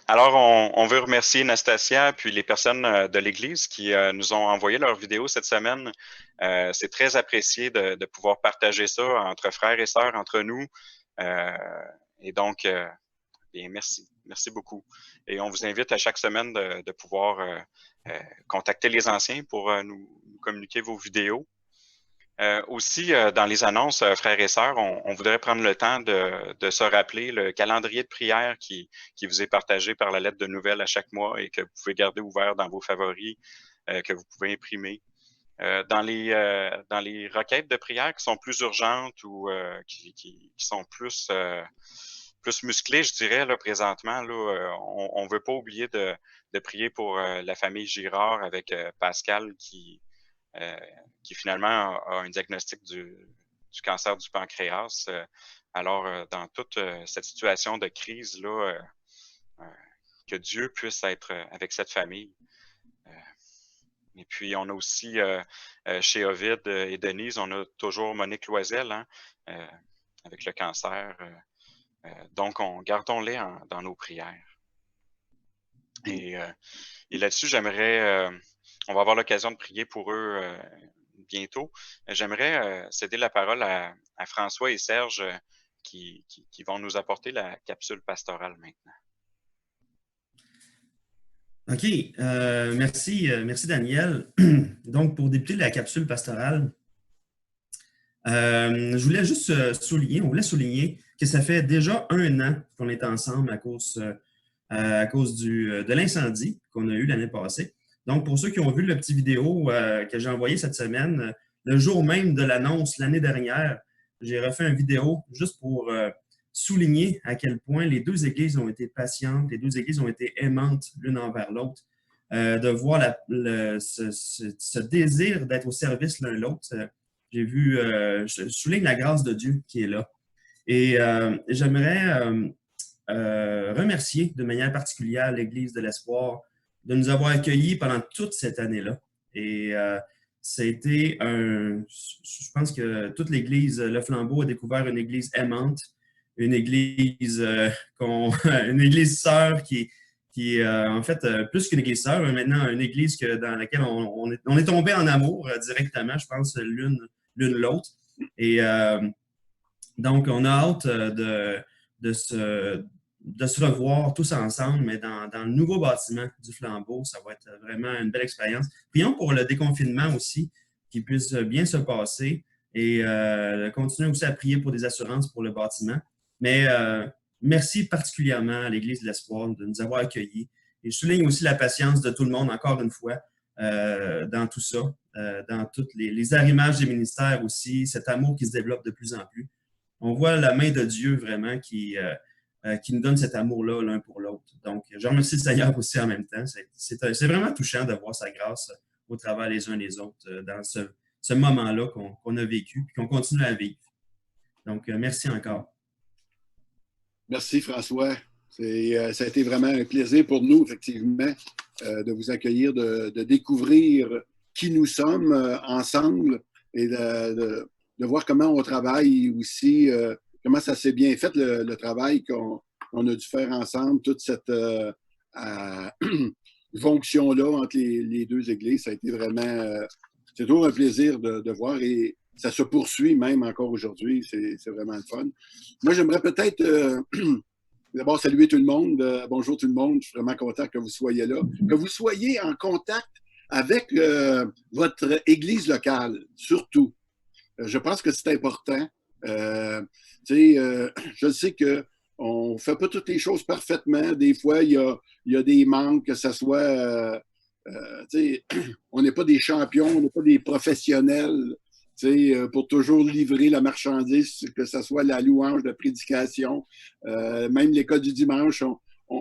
Alors, on veut remercier Nastasia puis les personnes de l'Église qui nous ont envoyé leurs vidéos cette semaine. C'est très apprécié de pouvoir partager ça entre frères et sœurs, entre nous. Euh, et donc, bien, merci. Merci beaucoup. Et on vous invite à chaque semaine de pouvoir contacter les anciens pour nous communiquer vos vidéos. Aussi, dans les annonces, frères et sœurs, on voudrait prendre le temps de se rappeler le calendrier de prière qui vous est partagé par la lettre de nouvelles à chaque mois et que vous pouvez garder ouvert dans vos favoris, que vous pouvez imprimer. Dans les requêtes de prière qui sont plus urgentes ou qui sont plus musclées, je dirais, là, présentement, là, on ne veut pas oublier de prier pour la famille Girard avec Pascal euh, qui finalement a un diagnostic du cancer du pancréas. Alors, dans toute cette situation de crise-là, euh, que Dieu puisse être avec cette famille. Et puis, on a aussi chez Ovid et Denise, on a toujours Monique Loisel hein, euh, avec le cancer. Donc, gardons-les dans nos prières. Et, euh, et là-dessus, on va avoir l'occasion de prier pour eux bientôt. J'aimerais céder la parole à François et Serge qui vont nous apporter la capsule pastorale maintenant. OK. Merci Daniel. Donc, pour débuter la capsule pastorale, je voulais juste on voulait souligner que ça fait déjà 1 an qu'on est ensemble à cause de l'incendie qu'on a eu l'année passée. Donc, pour ceux qui ont vu le petit vidéo que j'ai envoyé cette semaine, le jour même de l'annonce l'année dernière, j'ai refait une vidéo juste pour souligner à quel point les deux églises ont été patientes, les deux églises ont été aimantes l'une envers l'autre, de voir ce désir d'être au service l'un de l'autre. Je souligne la grâce de Dieu qui est là. Et j'aimerais remercier de manière particulière l'Église de l'Espoir de nous avoir accueillis pendant toute cette année-là. Et ça a été je pense que toute l'Église, le Flambeau a découvert une Église aimante, une Église, une Église sœur qui est en fait plus qu'une Église sœur, maintenant une Église dans laquelle on est tombé en amour directement, je pense, l'une l'autre. Et donc, on a hâte de se revoir tous ensemble, mais dans le nouveau bâtiment du Flambeau. Ça va être vraiment une belle expérience. Prions pour le déconfinement aussi, qu'il puisse bien se passer et continuer aussi à prier pour des assurances pour le bâtiment. Mais merci particulièrement à l'Église de l'Espoir de nous avoir accueillis. Et je souligne aussi la patience de tout le monde, encore une fois, dans tout ça, dans tous les arrimages des ministères aussi, cet amour qui se développe de plus en plus. On voit la main de Dieu vraiment qui nous donne cet amour-là l'un pour l'autre. Donc, je remercie le Seigneur aussi en même temps. C'est vraiment touchant de voir sa grâce au travers les uns les autres dans ce moment-là qu'on a vécu et qu'on continue à vivre. Donc, merci encore. Merci François. Ça a été vraiment un plaisir pour nous, effectivement, de vous accueillir, de découvrir qui nous sommes ensemble et de voir comment on travaille aussi, comment ça s'est bien fait, le travail qu'on a dû faire ensemble, toute cette jonction-là entre les deux églises. Ça a été vraiment, c'est toujours un plaisir de voir et ça se poursuit même encore aujourd'hui. C'est vraiment le fun. Moi, j'aimerais peut-être d'abord saluer tout le monde. Bonjour tout le monde. Je suis vraiment content que vous soyez là. Que vous soyez en contact avec votre église locale, surtout. Je pense que c'est important. Je sais qu'on ne fait pas toutes les choses parfaitement. Des fois, il y a des manques, que ce soit... on n'est pas des champions, on n'est pas des professionnels pour toujours livrer la marchandise, que ce soit la louange, la prédication, même l'école du dimanche.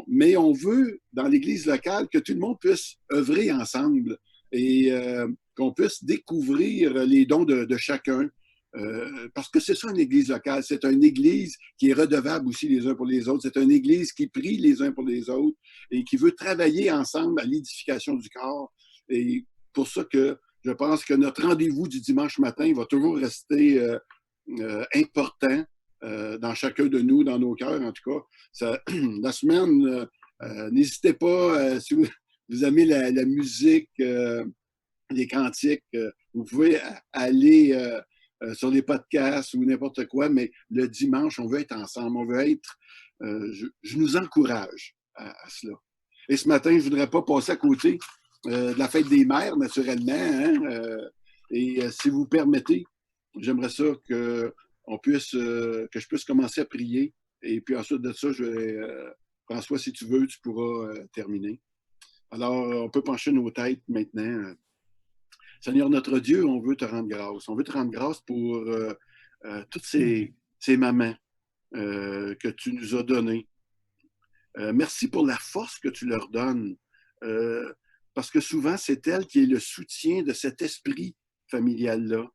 Mais on veut, dans l'Église locale, que tout le monde puisse œuvrer ensemble et qu'on puisse découvrir les dons de chacun. Parce que c'est ça une Église locale. C'est une Église qui est redevable aussi les uns pour les autres. C'est une Église qui prie les uns pour les autres et qui veut travailler ensemble à l'édification du corps. Et pour ça que je pense que notre rendez-vous du dimanche matin va toujours rester important dans chacun de nous, dans nos cœurs en tout cas. La semaine, N'hésitez pas, si vous aimez la musique, les cantiques, vous pouvez aller sur les podcasts ou n'importe quoi, mais le dimanche, on veut être ensemble, on veut être... je nous encourage à cela. Et ce matin, je ne voudrais pas passer à côté de la fête des mères, naturellement. Hein, si vous permettez, j'aimerais ça que je puisse commencer à prier. Et puis ensuite de ça, François, si tu veux, tu pourras terminer. Alors, on peut pencher nos têtes maintenant. Seigneur notre Dieu, on veut te rendre grâce. On veut te rendre grâce pour toutes ces mamans que tu nous as données. Merci pour la force que tu leur donnes. Parce que souvent, c'est elle qui est le soutien de cet esprit familial-là.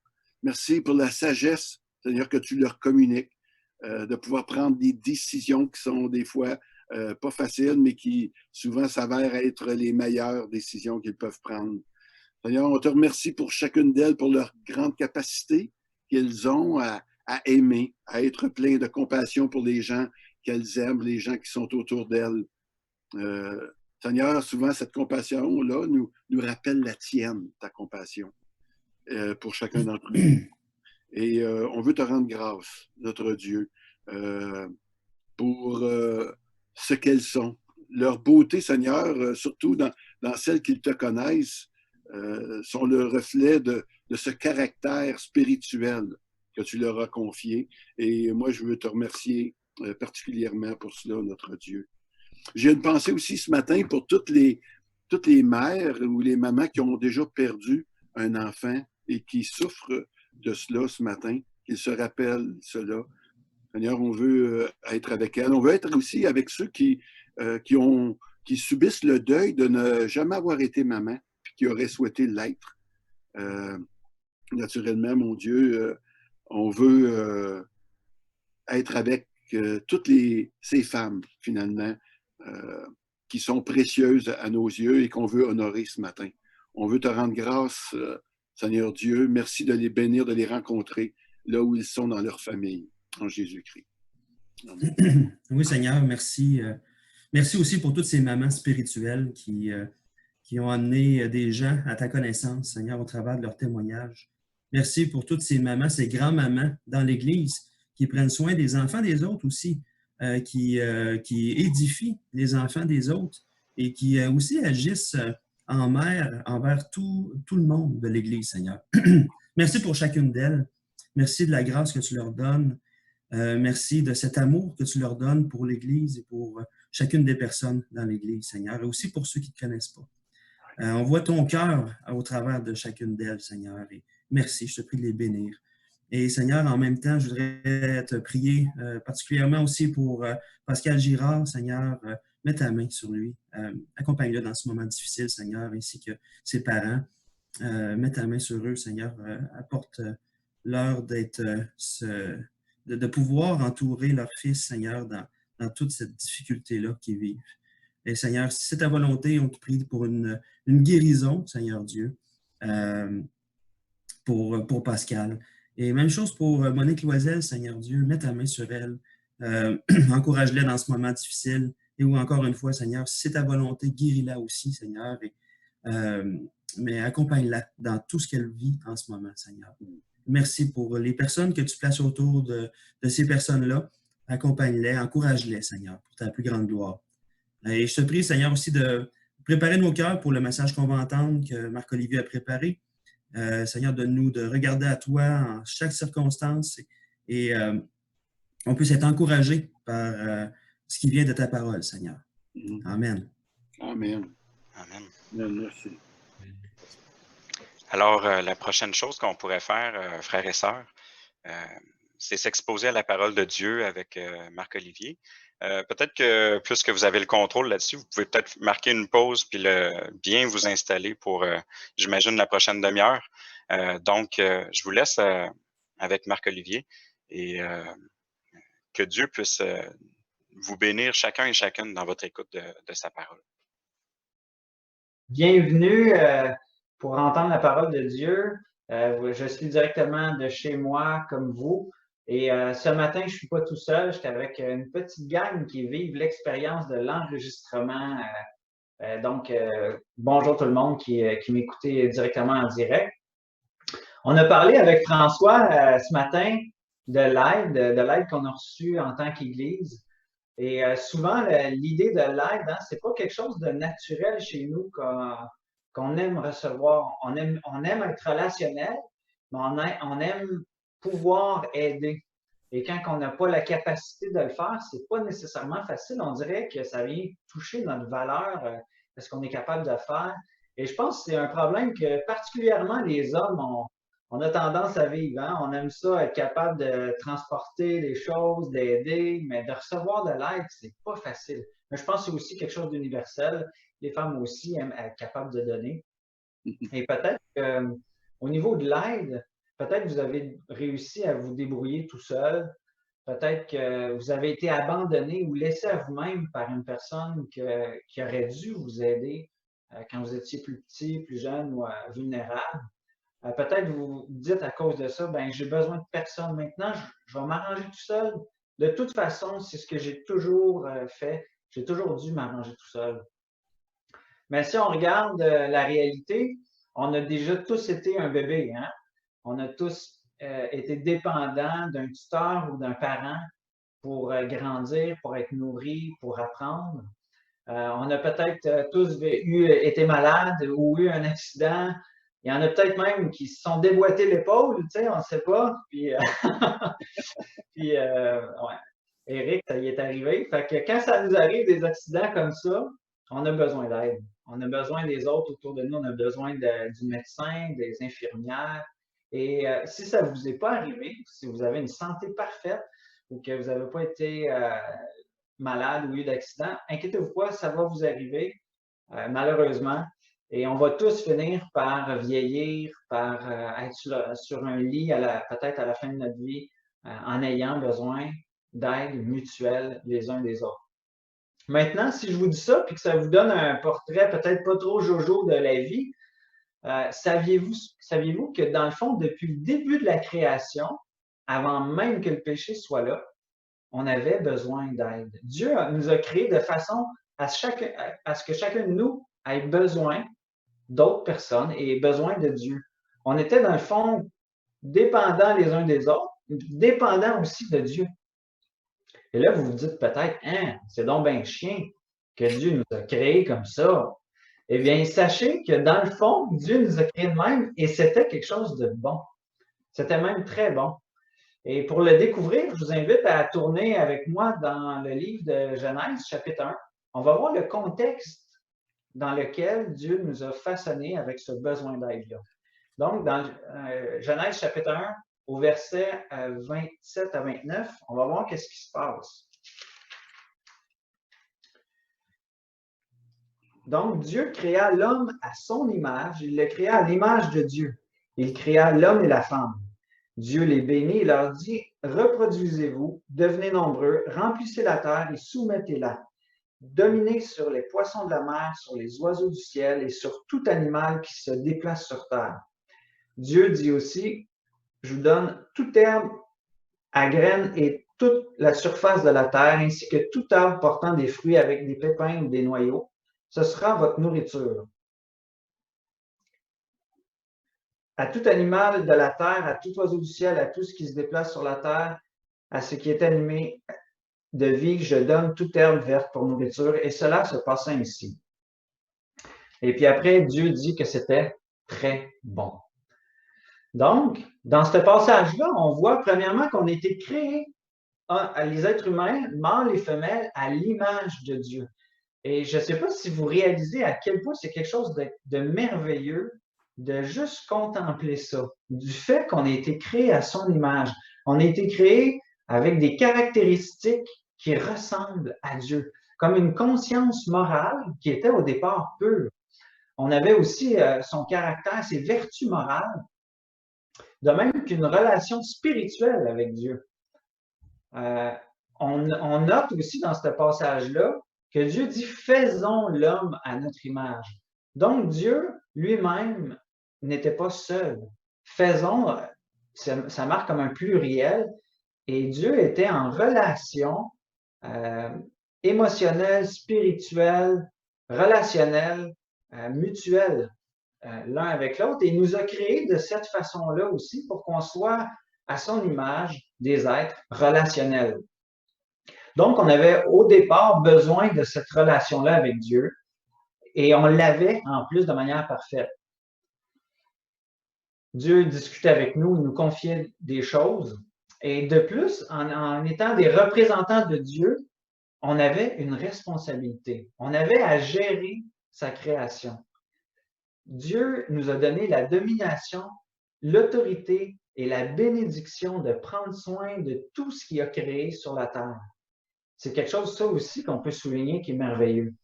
Merci pour la sagesse, Seigneur, que tu leur communiques, de pouvoir prendre des décisions qui sont des fois pas faciles, mais qui souvent s'avèrent être les meilleures décisions qu'ils peuvent prendre. Seigneur, on te remercie pour chacune d'elles, pour leur grande capacité qu'elles ont à aimer, à être pleines de compassion pour les gens qu'elles aiment, les gens qui sont autour d'elles. Seigneur, souvent cette compassion-là nous rappelle la tienne, ta compassion, pour chacun d'entre nous. Et on veut te rendre grâce, notre Dieu, pour ce qu'elles sont. Leur beauté, Seigneur, surtout dans celles qu'ils te connaissent, sont le reflet de ce caractère spirituel que tu leur as confié. Et moi, je veux te remercier particulièrement pour cela, notre Dieu. J'ai une pensée aussi ce matin pour toutes les mères ou les mamans qui ont déjà perdu un enfant et qui souffrent de cela ce matin, qu'ils se rappellent cela. Seigneur, on veut être avec elles. On veut être aussi avec ceux qui subissent le deuil de ne jamais avoir été maman puis qui auraient souhaité l'être. Naturellement, mon Dieu, on veut être avec toutes ces femmes, finalement, qui sont précieuses à nos yeux et qu'on veut honorer ce matin. On veut te rendre grâce, Seigneur Dieu. Merci de les bénir, de les rencontrer là où ils sont dans leur famille, en Jésus-Christ. Amen. Oui, Seigneur, merci. Merci aussi pour toutes ces mamans spirituelles qui ont amené des gens à ta connaissance, Seigneur, au travers de leur témoignage. Merci pour toutes ces mamans, ces grands-mamans dans l'Église qui prennent soin des enfants des autres aussi, qui édifient les enfants des autres et qui aussi agissent en mère envers tout le monde de l'Église, Seigneur. Merci pour chacune d'elles. Merci de la grâce que tu leur donnes. Merci de cet amour que tu leur donnes pour l'Église et pour chacune des personnes dans l'Église, Seigneur, et aussi pour ceux qui ne te connaissent pas. On voit ton cœur au travers de chacune d'elles, Seigneur, et merci, je te prie de les bénir. Et Seigneur, en même temps, je voudrais te prier particulièrement aussi pour Pascal Girard, Seigneur, mets ta main sur lui, accompagne-le dans ce moment difficile, Seigneur, ainsi que ses parents. Mets ta main sur eux, Seigneur, apporte-leur de pouvoir entourer leur fils, Seigneur, dans toute cette difficulté-là qu'ils vivent. Et Seigneur, si c'est ta volonté, on te prie pour une guérison, Seigneur Dieu, pour Pascal. Et même chose pour Monique Loisel, Seigneur Dieu, mets ta main sur elle, encourage-la dans ce moment difficile. Et ou encore une fois, Seigneur, si c'est ta volonté, guéris-la aussi, Seigneur, mais accompagne-la dans tout ce qu'elle vit en ce moment, Seigneur. Merci pour les personnes que tu places autour de ces personnes-là. Accompagne-les, encourage-les, Seigneur, pour ta plus grande gloire. Et je te prie, Seigneur, aussi de préparer nos cœurs pour le message qu'on va entendre, que Marc-Olivier a préparé. Seigneur, donne-nous de regarder à toi en chaque circonstance et on puisse être encouragé par ce qui vient de ta parole, Seigneur. Amen. Amen. Amen. Merci. Alors, la prochaine chose qu'on pourrait faire, frères et sœurs, c'est s'exposer à la parole de Dieu avec Marc-Olivier. Peut-être que, puisque vous avez le contrôle là-dessus, vous pouvez peut-être marquer une pause puis bien vous installer pour, j'imagine, la prochaine demi-heure. Donc, je vous laisse avec Marc-Olivier et que Dieu puisse vous bénir chacun et chacune dans votre écoute de sa parole. Bienvenue pour entendre la parole de Dieu. Je suis directement de chez moi comme vous Et ce matin, je ne suis pas tout seul, j'étais avec une petite gang qui vive l'expérience de l'enregistrement. Donc, bonjour tout le monde qui m'écoutait directement en direct. On a parlé avec François ce matin de l'aide qu'on a reçue en tant qu'Église. Et souvent, l'idée de l'aide, c'est pas quelque chose de naturel chez nous qu'on aime recevoir. On aime être relationnel, mais on aime pouvoir aider. Et quand on n'a pas la capacité de le faire, c'est pas nécessairement facile. On dirait que ça vient toucher notre valeur, ce qu'on est capable de faire. Et je pense que c'est un problème que particulièrement les hommes on a tendance à vivre. Hein? On aime ça, être capable de transporter les choses, d'aider, mais de recevoir de l'aide, c'est pas facile. Mais je pense que c'est aussi quelque chose d'universel. Les femmes aussi aiment être capables de donner. Et peut-être qu'au niveau de l'aide, peut-être que vous avez réussi à vous débrouiller tout seul. Peut-être que vous avez été abandonné ou laissé à vous-même par une personne qui aurait dû vous aider quand vous étiez plus petit, plus jeune ou vulnérable. Peut-être vous dites à cause de ça, ben j'ai besoin de personne maintenant, je vais m'arranger tout seul. De toute façon, c'est ce que j'ai toujours fait. J'ai toujours dû m'arranger tout seul. Mais si on regarde la réalité, on a déjà tous été un bébé. Hein? On a tous été dépendants d'un tuteur ou d'un parent pour grandir, pour être nourris, pour apprendre. On a peut-être tous été malades ou eu un accident. Il y en a peut-être même qui se sont déboîtés l'épaule, tu sais, on ne sait pas. Puis, ouais. Eric, ça y est arrivé. Fait que quand ça nous arrive des accidents comme ça, on a besoin d'aide. On a besoin des autres autour de nous. On a besoin du médecin, des infirmières. Et si ça ne vous est pas arrivé, si vous avez une santé parfaite ou que vous n'avez pas été malade ou eu d'accident, inquiétez-vous pas, ça va vous arriver, malheureusement. Et on va tous finir par vieillir, par être sur un lit peut-être à la fin de notre vie, en ayant besoin d'aide mutuelle les uns des autres. Maintenant, si je vous dis ça, puis que ça vous donne un portrait peut-être pas trop jojo de la vie, saviez-vous que dans le fond, depuis le début de la création, avant même que le péché soit là, on avait besoin d'aide. Dieu nous a créés de façon à ce que chacun de nous ait besoin d'autres personnes et besoin de Dieu. On était dans le fond dépendants les uns des autres, dépendants aussi de Dieu. Et là, vous vous dites peut-être, hein, c'est donc bien chien que Dieu nous a créés comme ça. Eh bien, sachez que dans le fond, Dieu nous a créés de même et c'était quelque chose de bon. C'était même très bon. Et pour le découvrir, je vous invite à tourner avec moi dans le livre de Genèse, chapitre 1. On va voir le contexte dans lequel Dieu nous a façonnés avec ce besoin d'aide-là. Donc, dans Genèse, chapitre 1, au verset 27 à 29, on va voir qu'est-ce qui se passe. Donc, Dieu créa l'homme à son image, il le créa à l'image de Dieu. Il créa l'homme et la femme. Dieu les bénit et leur dit, « Reproduisez-vous, devenez nombreux, remplissez la terre et soumettez-la. Dominez sur les poissons de la mer, sur les oiseaux du ciel et sur tout animal qui se déplace sur terre. » Dieu dit aussi, « Je vous donne toute herbe à graines et toute la surface de la terre, ainsi que tout arbre portant des fruits avec des pépins ou des noyaux. Ce sera votre nourriture. À tout animal de la terre, à tout oiseau du ciel, à tout ce qui se déplace sur la terre, à ce qui est animé de vie, je donne toute herbe verte pour nourriture. » Et cela se passa ainsi. Et puis après, Dieu dit que c'était très bon. Donc, dans ce passage-là, on voit premièrement qu'on a été créés, les êtres humains, mâles et femelles, à l'image de Dieu. Et je ne sais pas si vous réalisez à quel point c'est quelque chose de merveilleux de juste contempler ça, du fait qu'on a été créé à son image. On a été créé avec des caractéristiques qui ressemblent à Dieu, comme une conscience morale qui était au départ pure. On avait aussi son caractère, ses vertus morales, de même qu'une relation spirituelle avec Dieu. On note aussi dans ce passage-là que Dieu dit « Faisons l'homme à notre image ». Donc, Dieu lui-même n'était pas seul. Faisons, ça marque comme un pluriel Et Dieu était en relation émotionnelle, spirituelle, relationnelle, mutuelle l'un avec l'autre. Et il nous a créés de cette façon-là aussi pour qu'on soit à son image des êtres relationnels. Donc, on avait au départ besoin de cette relation-là avec Dieu et on l'avait en plus de manière parfaite. Dieu discutait avec nous, il nous confiait des choses. Et de plus, en étant des représentants de Dieu, on avait une responsabilité. On avait à gérer sa création. Dieu nous a donné la domination, l'autorité et la bénédiction de prendre soin de tout ce qu'il a créé sur la terre. C'est quelque chose, ça aussi, qu'on peut souligner qui est merveilleux.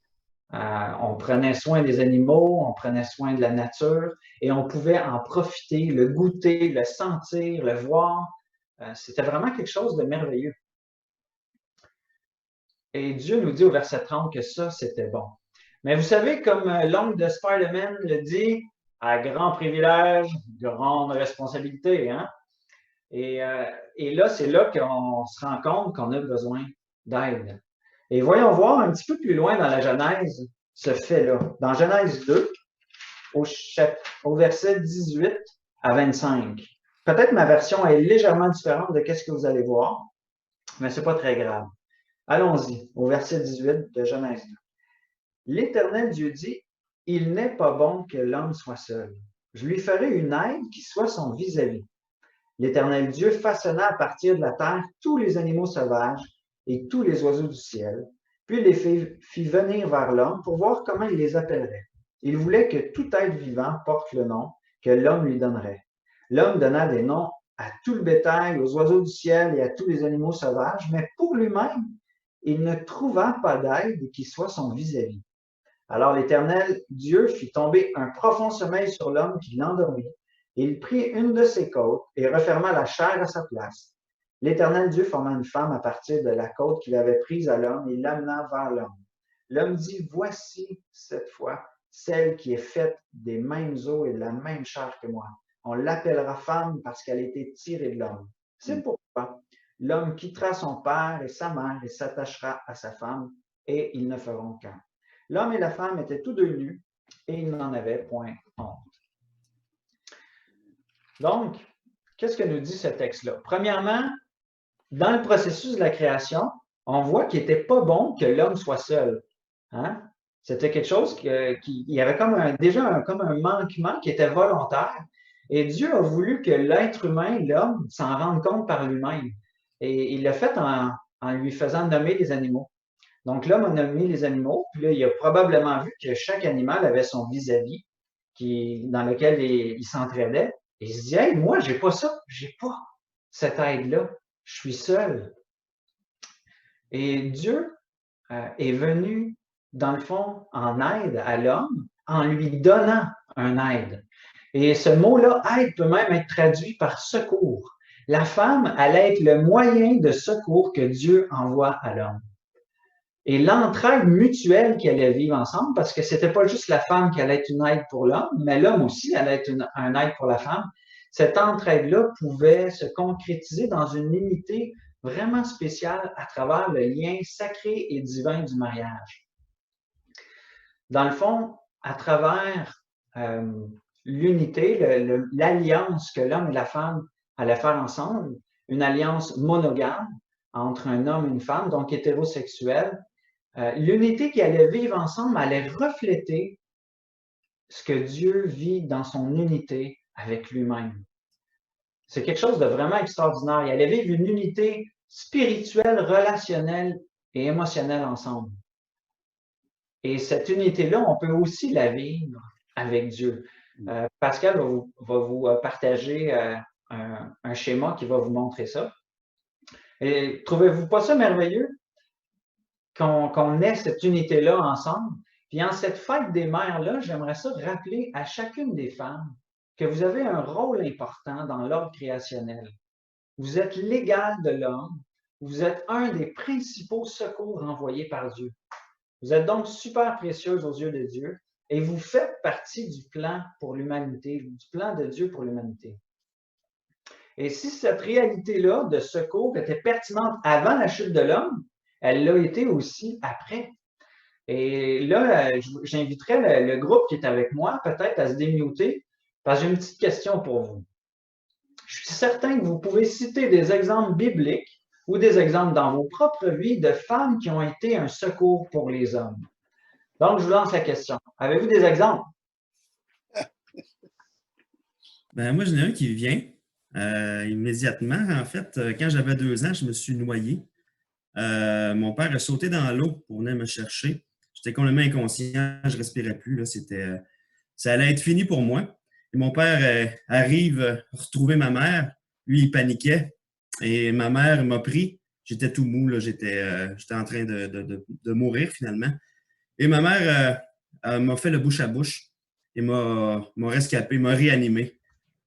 On prenait soin des animaux, on prenait soin de la nature et on pouvait en profiter, le goûter, le sentir, le voir. C'était vraiment quelque chose de merveilleux. Et Dieu nous dit au verset 30 que ça, c'était bon. Mais vous savez, comme l'oncle de Spider-Man le dit, à grand privilège, grande responsabilité. Hein? Et là, c'est là qu'on se rend compte qu'on a besoin d'aide. Et voyons voir un petit peu plus loin dans la Genèse ce fait-là. Dans Genèse 2, au verset 18 à 25. Peut-être ma version est légèrement différente de ce que vous allez voir, mais ce n'est pas très grave. Allons-y, au verset 18 de Genèse 2. L'Éternel Dieu dit, « Il n'est pas bon que l'homme soit seul. Je lui ferai une aide qui soit son vis-à-vis. » L'Éternel Dieu façonna à partir de la terre tous les animaux sauvages et tous les oiseaux du ciel, puis les fit venir vers l'homme pour voir comment il les appellerait. Il voulait que tout être vivant porte le nom que l'homme lui donnerait. L'homme donna des noms à tout le bétail, aux oiseaux du ciel et à tous les animaux sauvages, mais pour lui-même, il ne trouva pas d'aide qui soit son vis-à-vis. Alors l'Éternel Dieu fit tomber un profond sommeil sur l'homme qui l'endormit. Il prit une de ses côtes et referma la chair à sa place. L'Éternel Dieu forma une femme à partir de la côte qu'il avait prise à l'homme et l'amena vers l'homme. L'homme dit, « Voici cette fois celle qui est faite des mêmes os et de la même chair que moi. On l'appellera femme parce qu'elle a été tirée de l'homme. C'est pourquoi l'homme quittera son père et sa mère et s'attachera à sa femme et ils ne feront qu'un. L'homme et la femme étaient tous deux nus et ils n'en avaient point honte. » Donc, qu'est-ce que nous dit ce texte-là? Premièrement, dans le processus de la création, on voit qu'il n'était pas bon que l'homme soit seul. Hein? C'était quelque chose il y avait déjà comme un manquement qui était volontaire. Et Dieu a voulu que l'être humain, l'homme, s'en rende compte par lui-même. Et il l'a fait en lui faisant nommer les animaux. Donc, l'homme a nommé les animaux, puis là, il a probablement vu que chaque animal avait son vis-à-vis dans lequel il s'entraidait. Et il se dit, « Hey, moi, j'ai pas ça, j'ai pas cette aide-là, je suis seul. » Et Dieu est venu, dans le fond, en aide à l'homme, en lui donnant un aide. Et ce mot-là, aide, peut même être traduit par secours. La femme allait être le moyen de secours que Dieu envoie à l'homme. Et l'entraide mutuelle qu'ils allaient vivre ensemble, parce que c'était pas juste la femme qui allait être une aide pour l'homme, mais l'homme aussi allait être un aide pour la femme. Cette entraide-là pouvait se concrétiser dans une unité vraiment spéciale à travers le lien sacré et divin du mariage. Dans le fond, à travers l'unité, l'alliance que l'homme et la femme allaient faire ensemble, une alliance monogame entre un homme et une femme, donc hétérosexuelle, l'unité qu'ils allaient vivre ensemble allait refléter ce que Dieu vit dans son unité avec lui-même. C'est quelque chose de vraiment extraordinaire. Il allait vivre une unité spirituelle, relationnelle et émotionnelle ensemble. Et cette unité-là, on peut aussi la vivre avec Dieu. Pascal va vous partager un schéma qui va vous montrer ça. Et trouvez-vous pas ça merveilleux qu'on ait cette unité-là ensemble? Puis en cette fête des mères-là, j'aimerais ça rappeler à chacune des femmes que vous avez un rôle important dans l'ordre créationnel. Vous êtes l'égal de l'homme. Vous êtes un des principaux secours envoyés par Dieu. Vous êtes donc super précieuse aux yeux de Dieu et vous faites partie du plan pour l'humanité, du plan de Dieu pour l'humanité. Et si cette réalité-là de secours était pertinente avant la chute de l'homme, elle l'a été aussi après. Et là, j'inviterais le groupe qui est avec moi peut-être à se démuter, parce que j'ai une petite question pour vous. Je suis certain que vous pouvez citer des exemples bibliques ou des exemples dans vos propres vies de femmes qui ont été un secours pour les hommes. Donc, je vous lance la question. Avez-vous des exemples? Ben, moi, j'en ai un qui vient immédiatement. En fait, quand j'avais 2 ans, je me suis noyé. Mon père a sauté dans l'eau pour venir me chercher. J'étais complètement inconscient, je ne respirais plus. Là, ça allait être fini pour moi. Et mon père arrive retrouver ma mère. Lui, il paniquait. Et ma mère m'a pris. J'étais tout mou. J'étais en train de mourir finalement. Et ma mère m'a fait le bouche à bouche et m'a rescapé, m'a réanimé.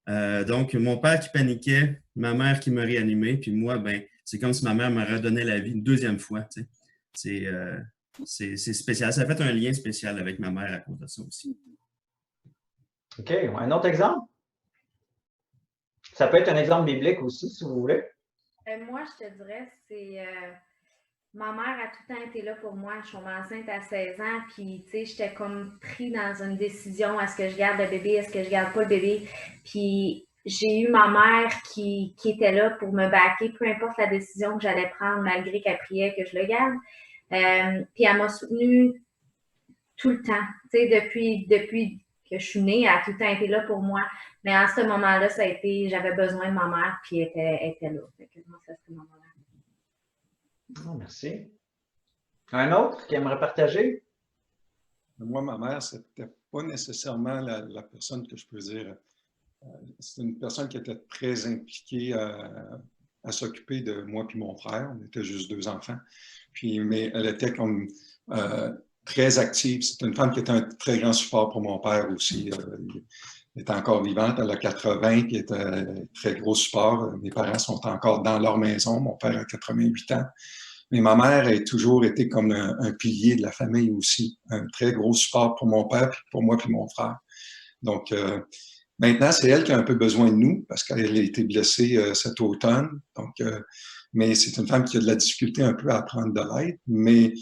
Donc, mon père qui paniquait, ma mère qui m'a réanimé, puis moi, ben, c'est comme si ma mère me redonnait la vie une deuxième fois. Tu sais. C'est spécial. Ça a fait un lien spécial avec ma mère à cause de ça aussi. OK. Un autre exemple? Ça peut être un exemple biblique aussi, si vous voulez. Moi, je te dirais, c'est ma mère a tout le temps été là pour moi. Je suis tombée enceinte à 16 ans, puis tu sais, j'étais comme pris dans une décision, est-ce que je garde le bébé, est-ce que je garde pas le bébé. Puis j'ai eu ma mère qui était là pour me backer, peu importe la décision que j'allais prendre, malgré qu'elle priait que je le garde. Puis elle m'a soutenue tout le temps. Tu sais, depuis que je suis née, elle a tout le temps été là pour moi. Mais à ce moment-là, ça a été, j'avais besoin de ma mère, puis elle était là. Fait que moi, ça, c'était ma mère. Oh, merci. Un autre qui aimerait partager? Moi, ma mère, c'était pas nécessairement la personne que je peux dire. C'est une personne qui était très impliquée à s'occuper de moi et mon frère. On était juste 2 enfants. Mais elle était comme très active. C'est une femme qui était un très grand support pour mon père aussi. Elle est encore vivante, elle a 80, qui est un très gros support. Mes parents sont encore dans leur maison. Mon père a 88 ans. Mais ma mère a toujours été comme un pilier de la famille aussi. Un très gros support pour mon père, puis pour moi puis mon frère. Donc, maintenant, c'est elle qui a un peu besoin de nous parce qu'elle a été blessée cet automne. Donc, mais c'est une femme qui a de la difficulté un peu à prendre de l'aide, mais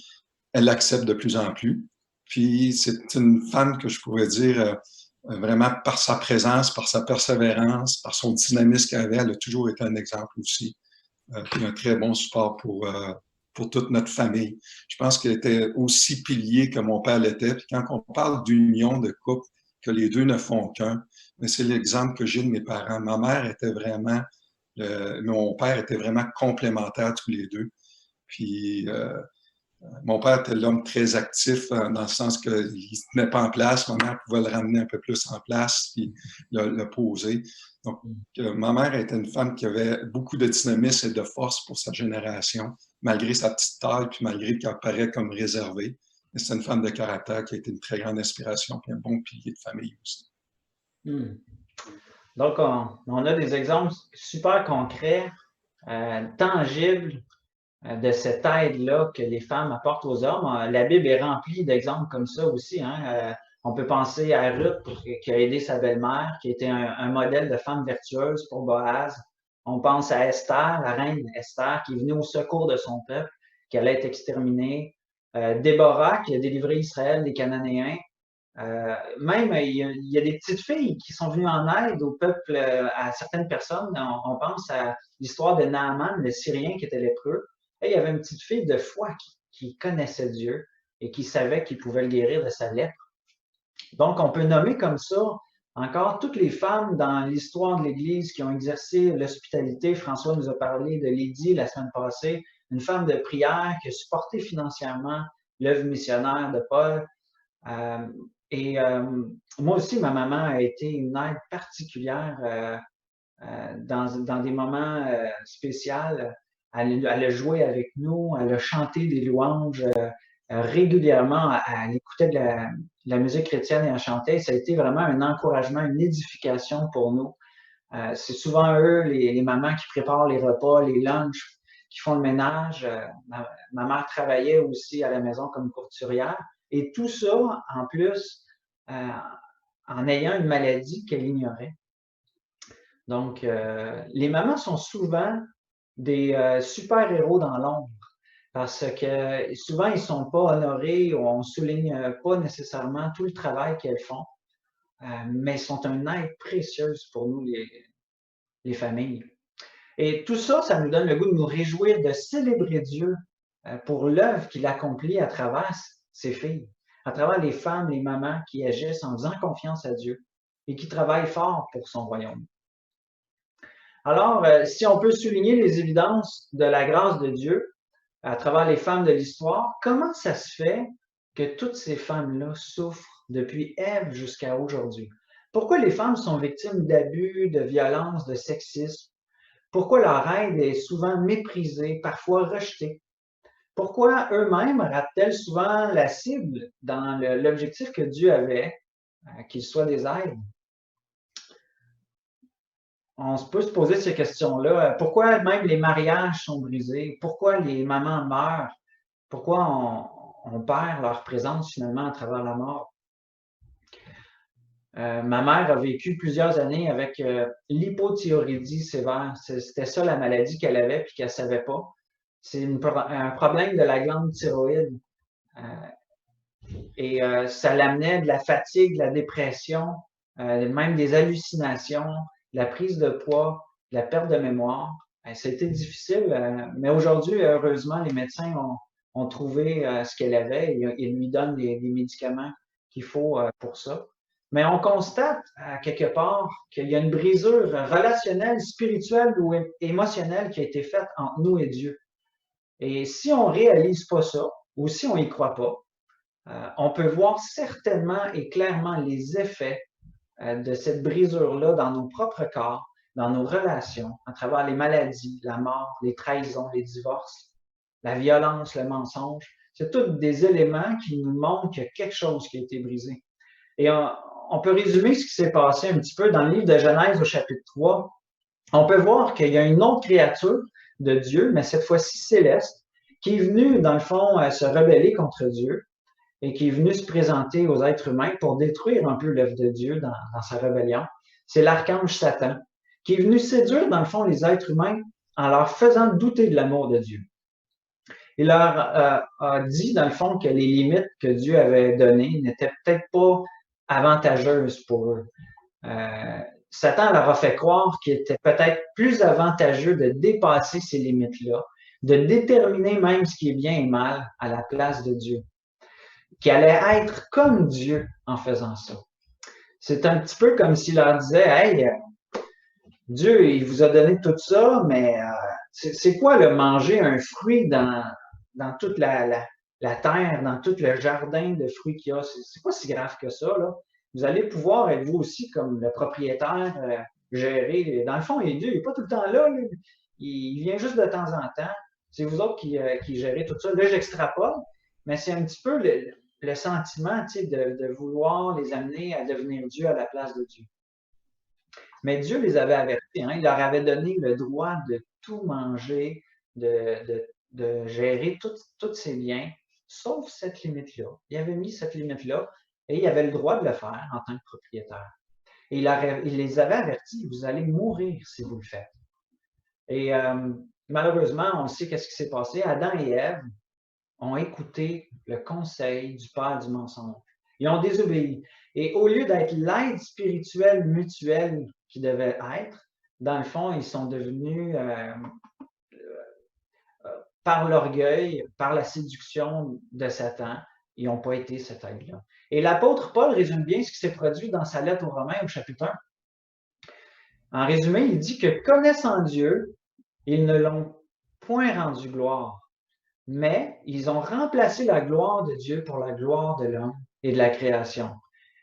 elle l'accepte de plus en plus. Puis, c'est une femme que je pourrais dire vraiment par sa présence, par sa persévérance, par son dynamisme qu'elle avait, elle a toujours été un exemple aussi. Puis un très bon support pour toute notre famille. Je pense qu'elle était aussi pilier que mon père l'était. Puis quand on parle d'union de couple, que les deux ne font qu'un, mais c'est l'exemple que j'ai de mes parents. Ma mère était vraiment, mon père était vraiment complémentaires tous les deux. Puis mon père était l'homme très actif dans le sens qu'il ne se tenait pas en place. Ma mère pouvait le ramener un peu plus en place puis le poser. Donc, ma mère était une femme qui avait beaucoup de dynamisme et de force pour sa génération, malgré sa petite taille puis malgré qu'elle paraît comme réservée. Mais c'est une femme de caractère qui a été une très grande inspiration et un bon pilier de famille aussi. Donc, on a des exemples super concrets, tangibles, de cette aide-là que les femmes apportent aux hommes. La Bible est remplie d'exemples comme ça aussi. Hein? On peut penser à Ruth qui a aidé sa belle-mère, qui était un modèle de femme vertueuse pour Boaz. On pense à Esther, la reine Esther, qui est venue au secours de son peuple, qui allait être exterminée. Déborah, qui a délivré Israël des Cananéens. Même, il y a des petites filles qui sont venues en aide au peuple, à certaines personnes. On pense à l'histoire de Naaman, le Syrien qui était lépreux. Et il y avait une petite fille de foi qui connaissait Dieu et qui savait qu'il pouvait le guérir de sa lèpre. Donc, on peut nommer comme ça encore toutes les femmes dans l'histoire de l'Église qui ont exercé l'hospitalité. François nous a parlé de Lydie la semaine passée, une femme de prière qui a supporté financièrement l'œuvre missionnaire de Paul. Moi aussi, ma maman a été une aide particulière dans des moments spéciaux. Elle a joué avec nous, elle a chanté des louanges régulièrement. Elle écoutait de la musique chrétienne et elle chantait. Ça a été vraiment un encouragement, une édification pour nous. C'est souvent eux, les mamans, qui préparent les repas, les lunchs, qui font le ménage. Ma mère travaillait aussi à la maison comme couturière. Et tout ça, en plus, en ayant une maladie qu'elle ignorait. Donc, les mamans sont souvent des super-héros dans l'ombre parce que souvent, ils ne sont pas honorés ou on ne souligne pas nécessairement tout le travail qu'elles font, mais sont un aide précieuse pour nous, les familles. Et tout ça, ça nous donne le goût de nous réjouir, de célébrer Dieu pour l'œuvre qu'il accomplit à travers ses filles, à travers les femmes, les mamans qui agissent en faisant confiance à Dieu et qui travaillent fort pour son royaume. Alors, si on peut souligner les évidences de la grâce de Dieu à travers les femmes de l'histoire, comment ça se fait que toutes ces femmes-là souffrent depuis Ève jusqu'à aujourd'hui? Pourquoi les femmes sont victimes d'abus, de violences, de sexisme? Pourquoi leur aide est souvent méprisée, parfois rejetée? Pourquoi eux-mêmes ratent-elles souvent la cible dans l'objectif que Dieu avait, qu'ils soient des aides? On peut se poser ces questions-là. Pourquoi même les mariages sont brisés? Pourquoi les mamans meurent? Pourquoi on perd leur présence finalement à travers la mort? Ma mère a vécu plusieurs années avec l'hypothyroïdie sévère. C'était ça la maladie qu'elle avait puis qu'elle ne savait pas. C'est un problème de la glande thyroïde. Ça l'amenait de la fatigue, de la dépression, même des hallucinations, de la prise de poids, de la perte de mémoire. Ça a été difficile, mais aujourd'hui, heureusement, les médecins ont trouvé ce qu'elle avait et ils lui donnent des médicaments qu'il faut pour ça. Mais on constate quelque part qu'il y a une brisure relationnelle, spirituelle ou émotionnelle qui a été faite entre nous et Dieu. Et si on ne réalise pas ça, ou si on n'y croit pas, on peut voir certainement et clairement les effets de cette brisure-là dans nos propres corps, dans nos relations, à travers les maladies, la mort, les trahisons, les divorces, la violence, le mensonge. C'est tous des éléments qui nous montrent qu'il y a quelque chose qui a été brisé. Et on peut résumer ce qui s'est passé un petit peu dans le livre de Genèse au chapitre 3. On peut voir qu'il y a une autre créature de Dieu, mais cette fois-ci céleste, qui est venue, dans le fond, se rebeller contre Dieu et qui est venue se présenter aux êtres humains pour détruire un peu l'œuvre de Dieu dans sa rébellion. C'est l'archange Satan, qui est venu séduire, dans le fond, les êtres humains en leur faisant douter de l'amour de Dieu. Il leur a dit, dans le fond, que les limites que Dieu avait données n'étaient peut-être pas avantageuses pour eux. Satan leur a fait croire qu'il était peut-être plus avantageux de dépasser ces limites-là, de déterminer même ce qui est bien et mal à la place de Dieu, qui allait être comme Dieu en faisant ça. C'est un petit peu comme s'il leur disait, « Hey, Dieu, il vous a donné tout ça, mais c'est quoi le manger un fruit dans toute la terre, dans tout le jardin de fruits qu'il y a? C'est pas si grave que ça, là. Vous allez pouvoir être vous aussi comme le propriétaire, gérer. Dans le fond, Dieu, il n'est pas tout le temps là. Il vient juste de temps en temps. C'est vous autres qui gérez tout ça. Là, j'extrapole, mais c'est un petit peu le sentiment de vouloir les amener à devenir Dieu à la place de Dieu. Mais Dieu les avait avertis. Hein? Il leur avait donné le droit de tout manger, de gérer tous ses biens, sauf cette limite-là. Il avait mis cette limite-là et il avait le droit de le faire en tant que propriétaire. Et il les avait avertis, vous allez mourir si vous le faites. Et malheureusement, on sait qu'est-ce qui s'est passé. Adam et Ève ont écouté le conseil du père du mensonge. Ils ont désobéi. Et au lieu d'être l'aide spirituelle mutuelle qu'ils devaient être, dans le fond, ils sont devenus, par l'orgueil, par la séduction de Satan, ils n'ont pas été cette aide-là. Et l'apôtre Paul résume bien ce qui s'est produit dans sa lettre aux Romains au chapitre 1. En résumé, il dit que connaissant Dieu, ils ne l'ont point rendu gloire, mais ils ont remplacé la gloire de Dieu pour la gloire de l'homme et de la création.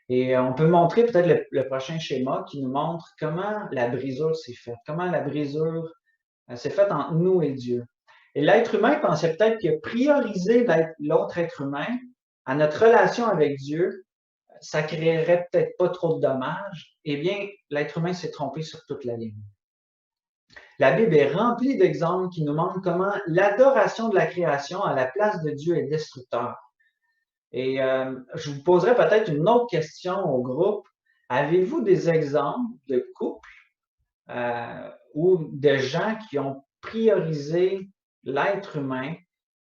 Et on peut montrer peut-être le prochain schéma qui nous montre comment la brisure s'est faite, comment la brisure s'est faite entre nous et Dieu. Et l'être humain pensait peut-être que prioriser l'autre être humain à notre relation avec Dieu, ça ne créerait peut-être pas trop de dommages. Eh bien, l'être humain s'est trompé sur toute la ligne. La Bible est remplie d'exemples qui nous montrent comment l'adoration de la création à la place de Dieu est destructeur. Et je vous poserai peut-être une autre question au groupe. Avez-vous des exemples de couples ou de gens qui ont priorisé l'être humain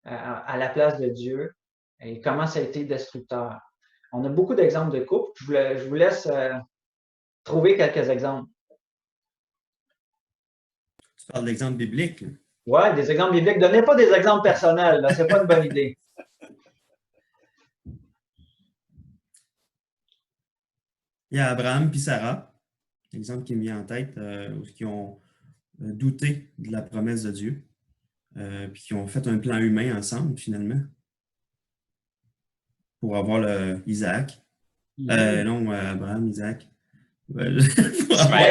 à la place de Dieu et comment ça a été destructeur. On a beaucoup d'exemples de couples. Je vous laisse trouver quelques exemples. Tu parles d'exemples bibliques? Oui, des exemples bibliques. Donnez pas des exemples personnels, ce n'est pas une bonne idée. Il y a Abraham et Sarah, l'exemple qui me vient en tête, qui ont douté de la promesse de Dieu, puis qui ont fait un plan humain ensemble, finalement, pour avoir Isaac. Non, Abraham, Isaac.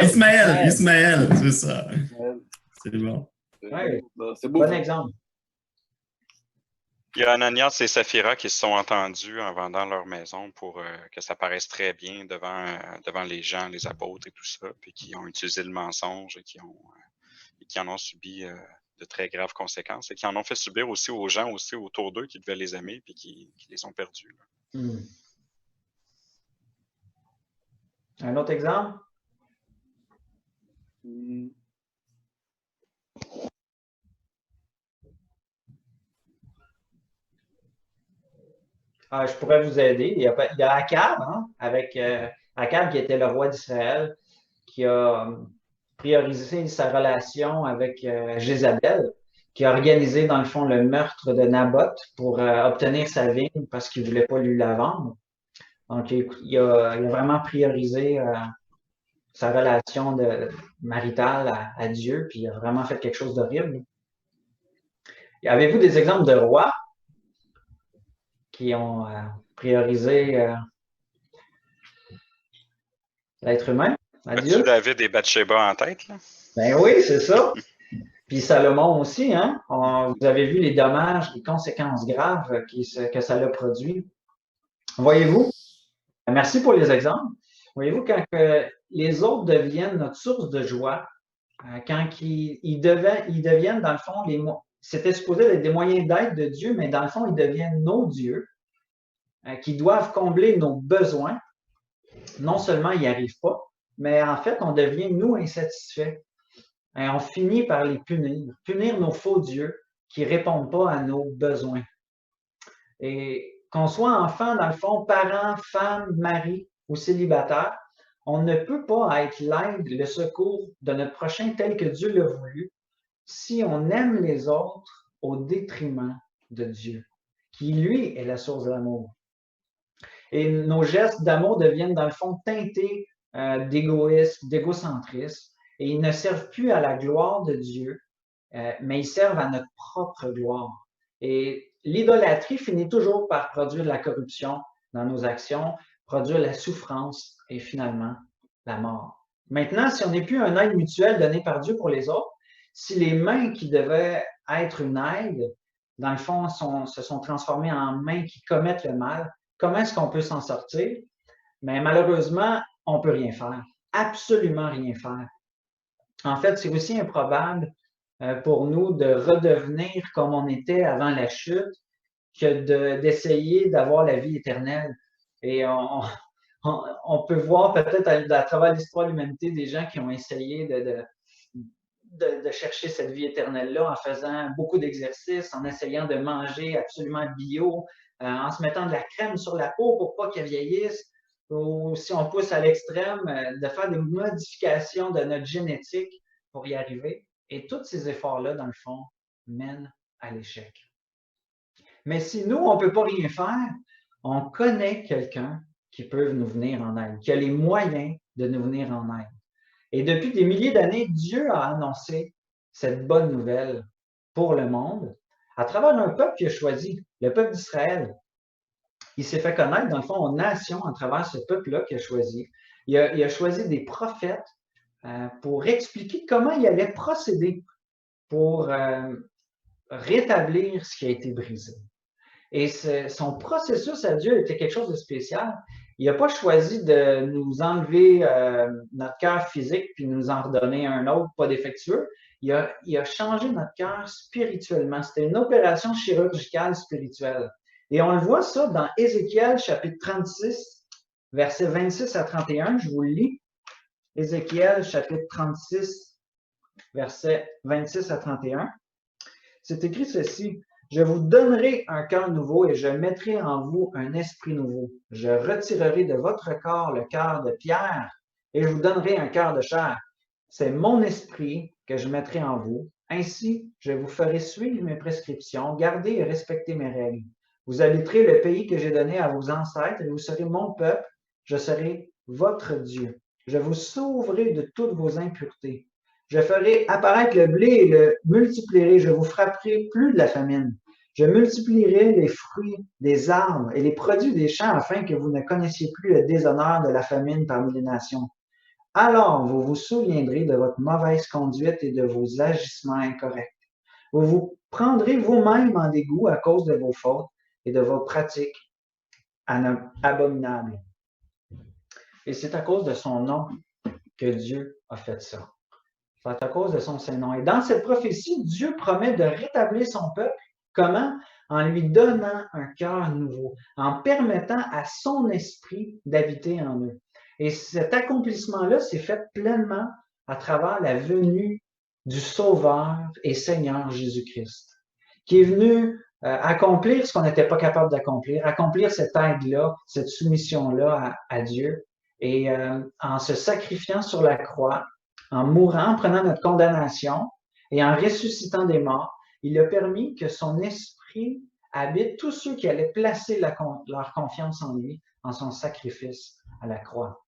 Ismaël, c'est ça. C'est bon. Ouais. C'est beau. Bon exemple. Il y a Ananias et Saphira qui se sont entendus en vendant leur maison pour que ça paraisse très bien devant les gens, les apôtres et tout ça, puis qui ont utilisé le mensonge et qui en ont subi de très graves conséquences et qui en ont fait subir aussi aux gens aussi autour d'eux qui devaient les aimer puis qui les ont perdus. Un autre exemple? Je pourrais vous aider. Il y a Akab, avec Akab qui était le roi d'Israël, qui a priorisé sa relation avec Jézabel, qui a organisé dans le fond le meurtre de Naboth pour obtenir sa vigne parce qu'il ne voulait pas lui la vendre. Donc, il a vraiment priorisé sa relation maritale à Dieu, puis il a vraiment fait quelque chose d'horrible. Avez-vous des exemples de rois qui ont priorisé l'être humain à Dieu? As-tu David et Bathsheba en tête? Là? Ben oui, c'est ça. Puis Salomon aussi, hein? Vous avez vu les dommages, les conséquences graves que ça a produit. Voyez-vous? Merci pour les exemples. Voyez-vous, quand les autres deviennent notre source de joie, quand ils deviennent, dans le fond, c'était supposé être des moyens d'aide de Dieu, mais dans le fond, ils deviennent nos dieux, qui doivent combler nos besoins. Non seulement ils n'y arrivent pas, mais en fait, on devient, nous, insatisfaits. Et on finit par les punir nos faux dieux qui ne répondent pas à nos besoins. Et qu'on soit enfant, dans le fond, parents, femmes, mari ou célibataire, on ne peut pas être l'aide, le secours de notre prochain tel que Dieu l'a voulu si on aime les autres au détriment de Dieu, qui, lui, est la source de l'amour. Et nos gestes d'amour deviennent, dans le fond, teintés d'égoïsme, d'égocentrisme, et ils ne servent plus à la gloire de Dieu, mais ils servent à notre propre gloire. Et l'idolâtrie finit toujours par produire de la corruption dans nos actions, produire la souffrance et finalement la mort. Maintenant, si on n'est plus un aide mutuel donné par Dieu pour les autres, si les mains qui devaient être une aide, dans le fond, se sont transformées en mains qui commettent le mal, comment est-ce qu'on peut s'en sortir? Mais malheureusement, on ne peut rien faire. Absolument rien faire. En fait, c'est aussi improbable pour nous de redevenir comme on était avant la chute que d'essayer d'avoir la vie éternelle. Et on peut voir peut-être à travers l'histoire de l'humanité des gens qui ont essayé de chercher cette vie éternelle-là en faisant beaucoup d'exercices, en essayant de manger absolument bio, en se mettant de la crème sur la peau pour pas qu'elle vieillisse, ou si on pousse à l'extrême, de faire des modifications de notre génétique pour y arriver. Et tous ces efforts-là, dans le fond, mènent à l'échec. Mais si nous, on ne peut pas rien faire, on connaît quelqu'un qui peut nous venir en aide, qui a les moyens de nous venir en aide. Et depuis des milliers d'années, Dieu a annoncé cette bonne nouvelle pour le monde à travers un peuple qu'il a choisi, le peuple d'Israël. Il s'est fait connaître, dans le fond, aux nations à travers ce peuple-là qu'il a choisi. Il a choisi des prophètes pour expliquer comment il allait procéder pour rétablir ce qui a été brisé. Et son processus à Dieu était quelque chose de spécial. Il n'a pas choisi de nous enlever notre cœur physique puis nous en redonner un autre pas défectueux. Il a changé notre cœur spirituellement. C'était une opération chirurgicale spirituelle. Et on le voit ça dans Ézéchiel, chapitre 36, versets 26 à 31. Je vous le lis. Ézéchiel, chapitre 36, versets 26 à 31. C'est écrit ceci. Je vous donnerai un cœur nouveau et je mettrai en vous un esprit nouveau. Je retirerai de votre corps le cœur de pierre et je vous donnerai un cœur de chair. C'est mon esprit que je mettrai en vous. Ainsi, je vous ferai suivre mes prescriptions, garder et respecter mes règles. Vous habiterez le pays que j'ai donné à vos ancêtres et vous serez mon peuple. Je serai votre Dieu. Je vous sauverai de toutes vos impuretés. Je ferai apparaître le blé et le multiplierai. Je vous frapperai plus de la famine. Je multiplierai les fruits des arbres et les produits des champs afin que vous ne connaissiez plus le déshonneur de la famine parmi les nations. Alors vous vous souviendrez de votre mauvaise conduite et de vos agissements incorrects. Vous vous prendrez vous-même en dégoût à cause de vos fautes et de vos pratiques abominables. Et c'est à cause de son nom que Dieu a fait ça. C'est à cause de son Saint-Nom. Et dans cette prophétie, Dieu promet de rétablir son peuple. Comment? En lui donnant un cœur nouveau, en permettant à son esprit d'habiter en eux. Et cet accomplissement-là s'est fait pleinement à travers la venue du Sauveur et Seigneur Jésus-Christ, qui est venu accomplir ce qu'on n'était pas capable d'accomplir, accomplir cette aide-là, cette soumission-là à Dieu. Et en se sacrifiant sur la croix, en mourant, en prenant notre condamnation et en ressuscitant des morts, il a permis que son esprit habite tous ceux qui allaient placer leur confiance en lui, en son sacrifice à la croix.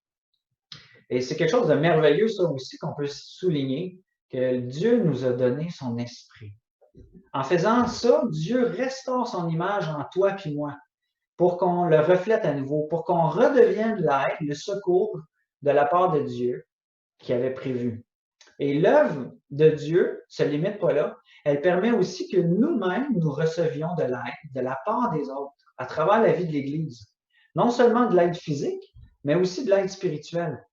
Et c'est quelque chose de merveilleux, ça aussi, qu'on peut souligner, que Dieu nous a donné son esprit. En faisant ça, Dieu restaure son image en toi et moi, pour qu'on le reflète à nouveau, pour qu'on redevienne l'aide, le secours de la part de Dieu qui avait prévu. Et l'œuvre de Dieu ne se limite pas là. Elle permet aussi que nous-mêmes, nous recevions de l'aide de la part des autres, à travers la vie de l'Église. Non seulement de l'aide physique, mais aussi de l'aide spirituelle.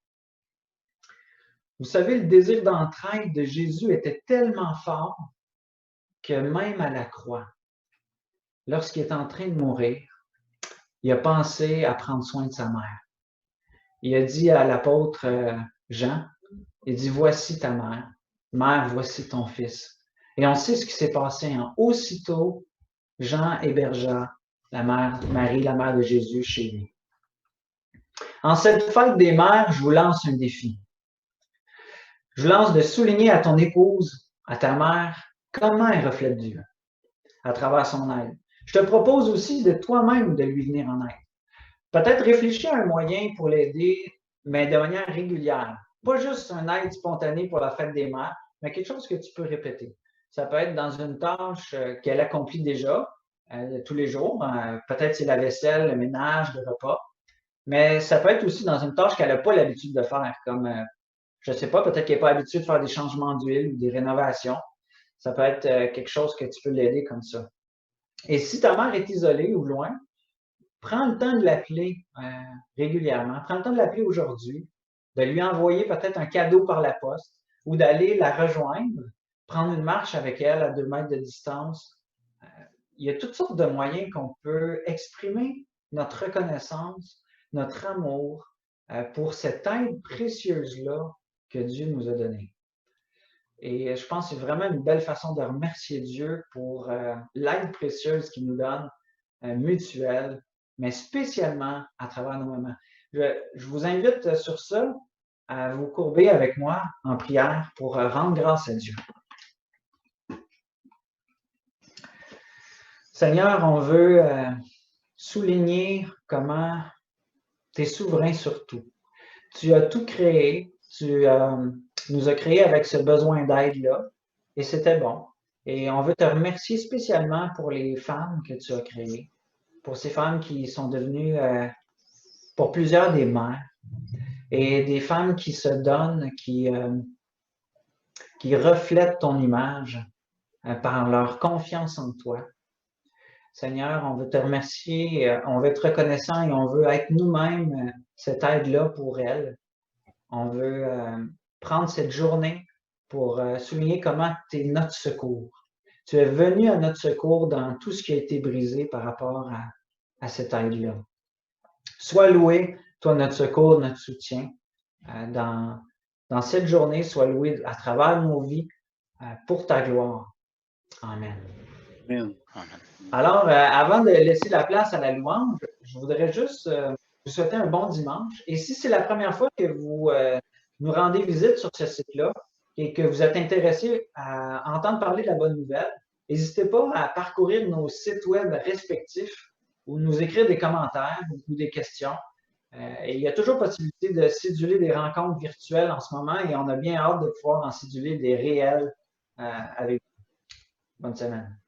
Vous savez, le désir d'entraide de Jésus était tellement fort que même à la croix, lorsqu'il est en train de mourir, il a pensé à prendre soin de sa mère. Il a dit à l'apôtre Jean, il dit, voici ta mère, mère, voici ton fils. Et on sait ce qui s'est passé. Aussitôt, Jean hébergea la mère, Marie, la mère de Jésus, chez lui. En cette fête des mères, je vous lance un défi. Je vous lance de souligner à ton épouse, à ta mère, comment elle reflète Dieu à travers son aide. Je te propose aussi de toi-même de lui venir en aide. Peut-être réfléchir à un moyen pour l'aider, mais de manière régulière. Pas juste un aide spontanée pour la fête des mères, mais quelque chose que tu peux répéter. Ça peut être dans une tâche qu'elle accomplit déjà tous les jours. Peut-être c'est la vaisselle, le ménage, le repas. Mais ça peut être aussi dans une tâche qu'elle n'a pas l'habitude de faire, comme, je ne sais pas, peut-être qu'elle n'est pas habituée de faire des changements d'huile ou des rénovations. Ça peut être quelque chose que tu peux l'aider comme ça. Et si ta mère est isolée ou loin, prends le temps de l'appeler régulièrement. Prends le temps de l'appeler aujourd'hui, de lui envoyer peut-être un cadeau par la poste ou d'aller la rejoindre, prendre une marche avec elle à 2 mètres de distance. Il y a toutes sortes de moyens qu'on peut exprimer notre reconnaissance, notre amour pour cette aide précieuse-là que Dieu nous a donnée. Et je pense que c'est vraiment une belle façon de remercier Dieu pour l'aide précieuse qu'il nous donne, mutuelle, mais spécialement à travers nos moments. Je vous invite sur ça à vous courber avec moi en prière pour rendre grâce à Dieu. Seigneur, on veut souligner comment tu es souverain sur tout. Tu as tout créé, tu nous as créés avec ce besoin d'aide-là, et c'était bon. Et on veut te remercier spécialement pour les femmes que tu as créées, pour ces femmes qui sont devenues, pour plusieurs, des mères, et des femmes qui se donnent, qui reflètent ton image par leur confiance en toi. Seigneur, on veut te remercier, on veut être reconnaissant et on veut être nous-mêmes cette aide-là pour elles. On veut prendre cette journée pour souligner comment tu es notre secours. Tu es venu à notre secours dans tout ce qui a été brisé par rapport à cette aide-là. Sois loué, toi, notre secours, notre soutien, dans dans cette journée soit loué à travers nos vies pour ta gloire. Amen. Amen. Alors, avant de laisser la place à la louange, je voudrais juste vous souhaiter un bon dimanche. Et si c'est la première fois que vous nous rendez visite sur ce site-là et que vous êtes intéressé à entendre parler de la bonne nouvelle, n'hésitez pas à parcourir nos sites web respectifs ou nous écrire des commentaires ou des questions. Et il y a toujours possibilité de céduler des rencontres virtuelles en ce moment et on a bien hâte de pouvoir en céduler des réels avec vous. Bonne semaine.